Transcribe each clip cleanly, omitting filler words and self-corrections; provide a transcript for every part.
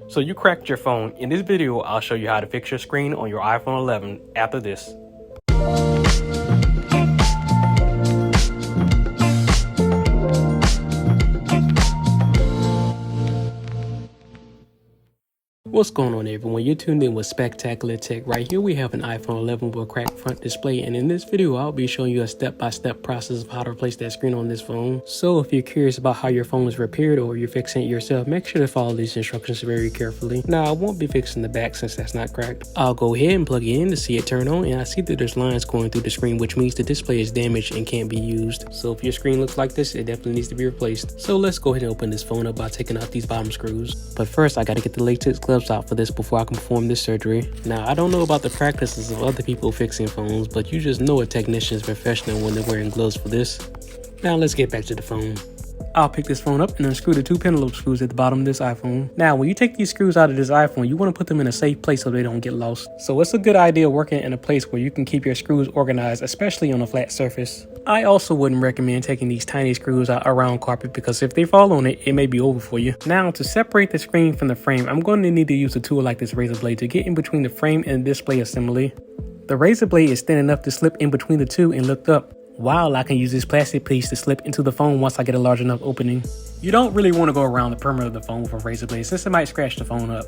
So you cracked your phone. In this video, I'll show you how to fix your screen on your iPhone 11 after this. What's going on, everyone? You're tuned in with Spectacular Tech. Right here we have an iPhone 11 with a cracked front display, and in this video I'll be showing you a step-by-step process of how to replace that screen on this phone. So if you're curious about how your phone is repaired or you're fixing it yourself, make sure to follow these instructions very carefully. Now, I won't be fixing the back since that's not cracked. I'll go ahead and plug it in to see it turn on, and I see that there's lines going through the screen, which means the display is damaged and can't be used. So if your screen looks like this, it definitely needs to be replaced. So let's go ahead and open this phone up by taking out these bottom screws. But first I gotta get the latex gloves out for this before I can perform this surgery. Now, I don't know about the practices of other people fixing phones, but you just know a technician is professional when they're wearing gloves for this. Now let's get back to the phone. I'll pick this phone up and unscrew the two pentalobe screws at the bottom of this iPhone. Now, when you take these screws out of this iPhone, you want to put them in a safe place so they don't get lost. So it's a good idea working in a place where you can keep your screws organized, especially on a flat surface. I also wouldn't recommend taking these tiny screws out around carpet because if they fall on it, it may be over for you. Now, to separate the screen from the frame, I'm going to need to use a tool like this razor blade to get in between the frame and the display assembly. The razor blade is thin enough to slip in between the two and lift up, while I can use this plastic piece to slip into the phone once I get a large enough opening. You don't really want to go around the perimeter of the phone with a razor blade since it might scratch the phone up.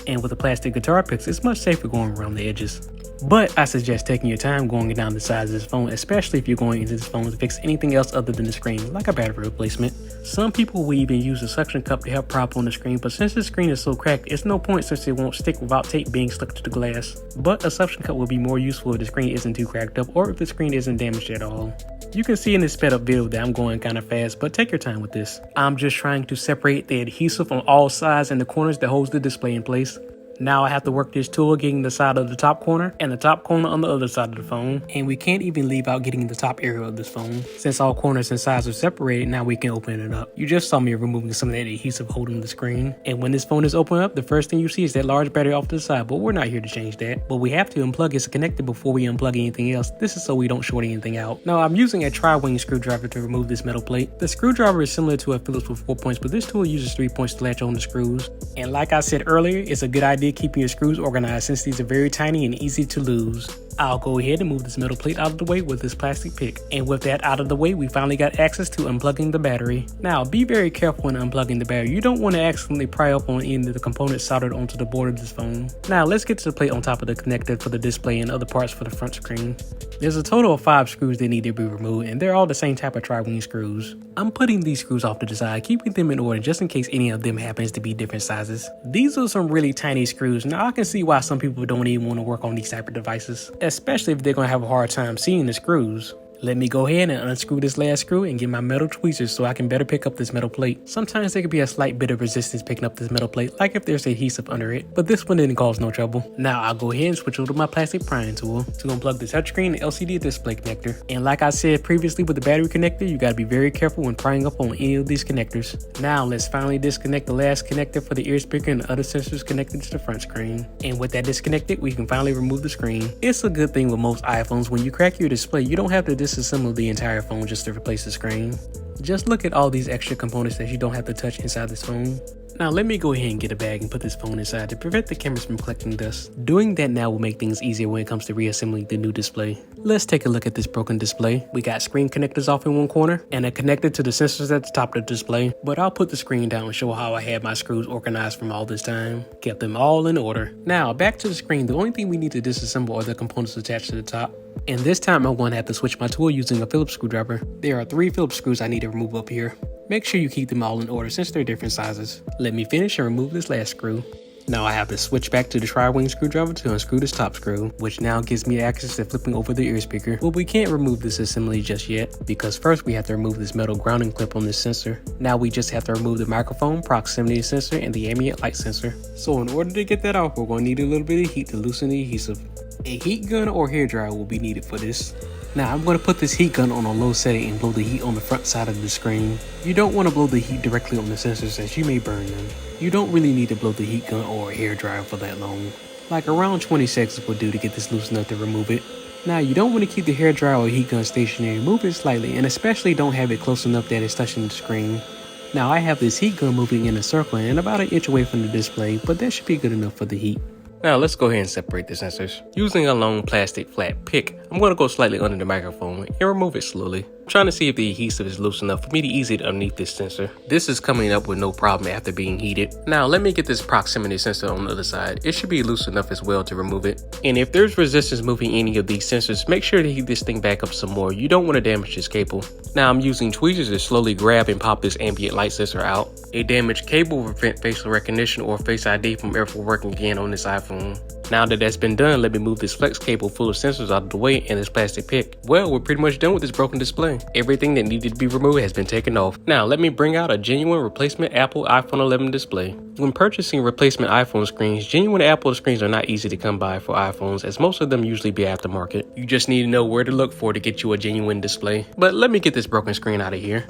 And with the plastic guitar picks, it's much safer going around the edges. But I suggest taking your time going down the sides of this phone, especially if you're going into this phone to fix anything else other than the screen, like a battery replacement. Some people will even use a suction cup to help prop on the screen, but since the screen is so cracked, it's no point since it won't stick without tape being stuck to the glass. But a suction cup will be more useful if the screen isn't too cracked up or if the screen isn't damaged at all. You can see in this sped up video that I'm going kind of fast, but take your time with this. I'm just trying to separate the adhesive on all sides and the corners that holds the display in place. Now I have to work this tool getting the side of the top corner and the top corner on the other side of the phone. And we can't even leave out getting the top area of this phone. Since all corners and sides are separated, now we can open it up. You just saw me removing some of that adhesive holding the screen. And when this phone is opened up, the first thing you see is that large battery off to the side, but we're not here to change that. But we have to unplug its connector before we unplug anything else. This is so we don't short anything out. Now I'm using a tri-wing screwdriver to remove this metal plate. The screwdriver is similar to a Phillips with 4 points, but this tool uses 3 points to latch on the screws. And like I said earlier, it's a good idea keeping your screws organized since these are very tiny and easy to lose. I'll go ahead and move this metal plate out of the way with this plastic pick. And with that out of the way, we finally got access to unplugging the battery. Now, be very careful when unplugging the battery. You don't want to accidentally pry up on any of the components soldered onto the board of this phone. Now, let's get to the plate on top of the connector for the display and other parts for the front screen. There's a total of 5 screws that need to be removed, and they're all the same type of tri-wing screws. I'm putting these screws off to the side, keeping them in order just in case any of them happens to be different sizes. These are some really tiny screws. Now, I can see why some people don't even want to work on these type of devices, especially if they're going to have a hard time seeing the screws. Let me go ahead and unscrew this last screw and get my metal tweezers so I can better pick up this metal plate. Sometimes there could be a slight bit of resistance picking up this metal plate, like if there's adhesive under it, but this one didn't cause no trouble. Now I'll go ahead and switch over to my plastic prying tool to unplug the touchscreen and LCD display connector. And like I said previously with the battery connector, you gotta be very careful when prying up on any of these connectors. Now let's finally disconnect the last connector for the ear speaker and the other sensors connected to the front screen. And with that disconnected, we can finally remove the screen. It's a good thing with most iPhones, when you crack your display, you don't have to disassemble the entire phone just to replace the screen. Just look at all these extra components that you don't have to touch inside this phone. Now let me go ahead and get a bag and put this phone inside to prevent the cameras from collecting dust. Doing that now will make things easier when it comes to reassembling the new display. Let's take a look at this broken display. We got screen connectors off in one corner and a connector to the sensors at the top of the display. But I'll put the screen down and show how I had my screws organized from all this time. Kept them all in order. Now back to the screen, the only thing we need to disassemble are the components attached to the top. And this time I'm going to have to switch my tool using a Phillips screwdriver. There are 3 Phillips screws I need to remove up here. Make sure you keep them all in order since they're different sizes. Let me finish and remove this last screw. Now I have to switch back to the tri-wing screwdriver to unscrew this top screw, which now gives me access to flipping over the ear speaker. But we can't remove this assembly just yet, because first we have to remove this metal grounding clip on this sensor. Now we just have to remove the microphone, proximity sensor, and the ambient light sensor. So in order to get that off, we're going to need a little bit of heat to loosen the adhesive. A heat gun or hairdryer will be needed for this. Now I'm going to put this heat gun on a low setting and blow the heat on the front side of the screen. You don't want to blow the heat directly on the sensors as you may burn them. You don't really need to blow the heat gun or a hairdryer for that long. Like around 20 seconds will do to get this loose enough to remove it. Now you don't want to keep the hairdryer or heat gun stationary. Move it slightly and especially don't have it close enough that it's touching the screen. Now I have this heat gun moving in a circle and about an inch away from the display, but that should be good enough for the heat. Now let's go ahead and separate the sensors. Using a long plastic flat pick, I'm going to go slightly under the microphone and remove it slowly. I'm trying to see if the adhesive is loose enough for me to ease it underneath this sensor. This is coming up with no problem after being heated. Now let me get this proximity sensor on the other side. It should be loose enough as well to remove it. And if there's resistance moving any of these sensors, make sure to heat this thing back up some more. You don't want to damage this cable. Now I'm using tweezers to slowly grab and pop this ambient light sensor out. A damaged cable will prevent facial recognition or Face ID from ever working again on this iPhone. Now that that's been done, let me move this flex cable full of sensors out of the way and this plastic pick. Well, we're pretty much done with this broken display. Everything that needed to be removed has been taken off. Now let me bring out a genuine replacement Apple iPhone 11 display. When purchasing replacement iPhone screens, genuine Apple screens are not easy to come by for iPhones, as most of them usually be aftermarket. You just need to know where to look for to get you a genuine display. But let me get this broken screen out of here.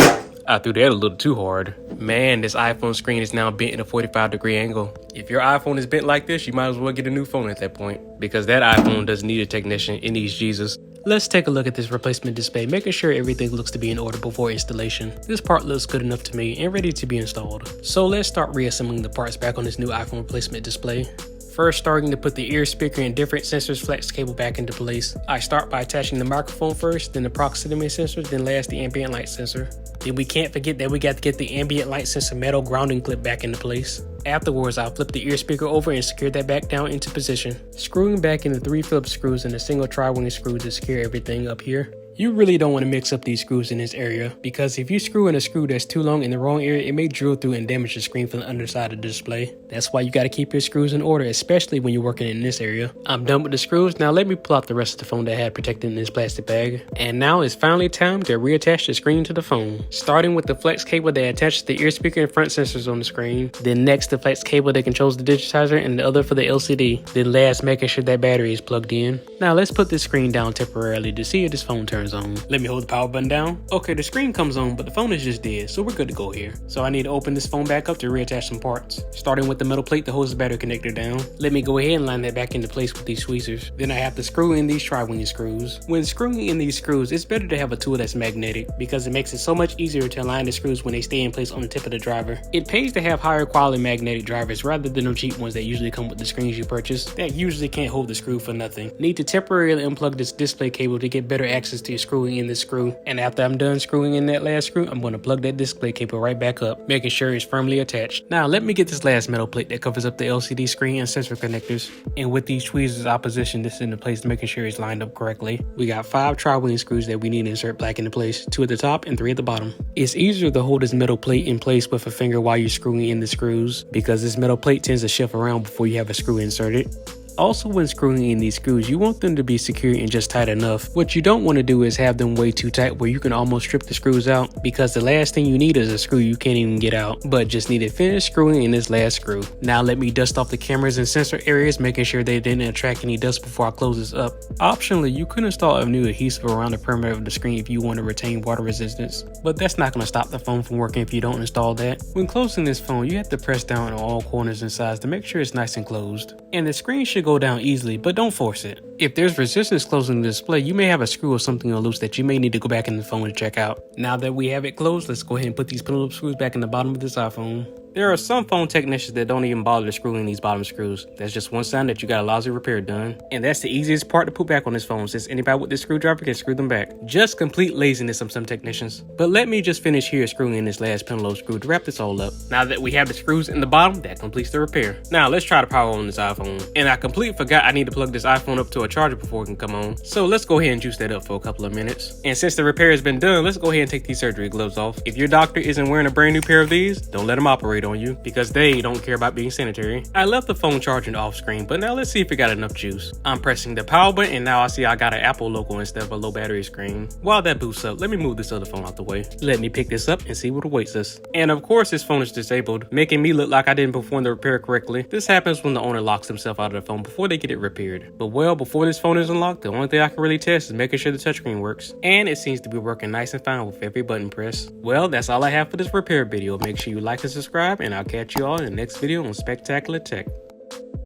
I threw that a little too hard. Man, this iPhone screen is now bent in a 45-degree angle. If your iPhone is bent like this, you might as well get a new phone at that point, because that iPhone doesn't need a technician, it needs Jesus. Let's take a look at this replacement display, making sure everything looks to be in order before installation. This part looks good enough to me and ready to be installed. So let's start reassembling the parts back on this new iPhone replacement display. First, starting to put the ear speaker and different sensors flex cable back into place. I start by attaching the microphone first, then the proximity sensor, then last the ambient light sensor. Then we can't forget that we got to get the ambient light sensor metal grounding clip back into place. Afterwards, I'll flip the ear speaker over and secure that back down into position. Screwing back in the 3 Phillips screws and a single tri-wing screw to secure everything up here. You really don't want to mix up these screws in this area, because if you screw in a screw that's too long in the wrong area, it may drill through and damage the screen from the underside of the display. That's why you got to keep your screws in order, especially when you're working in this area. I'm done with the screws. Now let me pull out the rest of the phone that I had protected in this plastic bag. And now it's finally time to reattach the screen to the phone. Starting with the flex cable that attaches the ear speaker and front sensors on the screen. Then next the flex cable that controls the digitizer and the other for the LCD. Then last, making sure that battery is plugged in. Now let's put this screen down temporarily to see if this phone turns on. Let me hold the power button down. Okay, the screen comes on, but the phone is just dead, so we're good to go here. So I need to open this phone back up to reattach some parts. Starting with the metal plate that holds the battery connector down. Let me go ahead and line that back into place with these tweezers. Then I have to screw in these tri-wing screws. When screwing in these screws, it's better to have a tool that's magnetic, because it makes it so much easier to align the screws when they stay in place on the tip of the driver. It pays to have higher quality magnetic drivers rather than the cheap ones that usually come with the screens you purchase. That usually can't hold the screw for nothing. Need to temporarily unplug this display cable to get better access to screwing in the screw. And after I'm done screwing in that last screw, I'm going to plug that display cable right back up, making sure it's firmly attached. Now let me get this last metal plate that covers up the LCD screen and sensor connectors. And with these tweezers, I position this into place, making sure it's lined up correctly. We got 5 tri-wing screws that we need to insert back into place, 2 at the top and 3 at the bottom. It's easier to hold this metal plate in place with a finger while you're screwing in the screws, because this metal plate tends to shift around before you have a screw inserted. Also, when screwing in these screws, you want them to be secure and just tight enough. What you don't want to do is have them way too tight where you can almost strip the screws out, because the last thing you need is a screw you can't even get out, but just need to finish screwing in this last screw. Now let me dust off the cameras and sensor areas, making sure they didn't attract any dust before I close this up. Optionally, you could install a new adhesive around the perimeter of the screen if you want to retain water resistance, but that's not going to stop the phone from working if you don't install that. When closing this phone, you have to press down on all corners and sides to make sure it's nice and closed. And the screen should go down easily, but don't force it. If there's resistance closing the display, you may have a screw or something on loose that you may need to go back in the phone to check out. Now that we have it closed, let's go ahead and put these Penelope screws back in the bottom of this iPhone. There are some phone technicians that don't even bother to screw in these bottom screws. That's just one sign that you got a lousy repair done. And that's the easiest part to put back on this phone, since anybody with this screwdriver can screw them back. Just complete laziness of some technicians. But let me just finish here screwing in this last Penelope screw to wrap this all up. Now that we have the screws in the bottom, that completes the repair. Now let's try to power on this iPhone. And I completely forgot I need to plug this iPhone up to a charger before it can come on. So let's go ahead and juice that up for a couple of minutes. And since the repair has been done, let's go ahead and take these surgery gloves off. If your doctor isn't wearing a brand new pair of these, don't let them operate on you, because they don't care about being sanitary. I left the phone charging off screen, but now let's see if it got enough juice. I'm pressing the power button, and now I see I got an Apple logo instead of a low battery screen. While that boosts up, let me move this other phone out the way. Let me pick this up and see what awaits us. And of course, this phone is disabled, making me look like I didn't perform the repair correctly. This happens when the owner locks himself out of the phone before they get it repaired. But well, before this phone is unlocked, the only thing I can really test is making sure the touchscreen works. And it seems to be working nice and fine with every button press. Well, that's all I have for this repair video. Make sure you like and subscribe, and I'll catch you all in the next video on Spectacular Tech.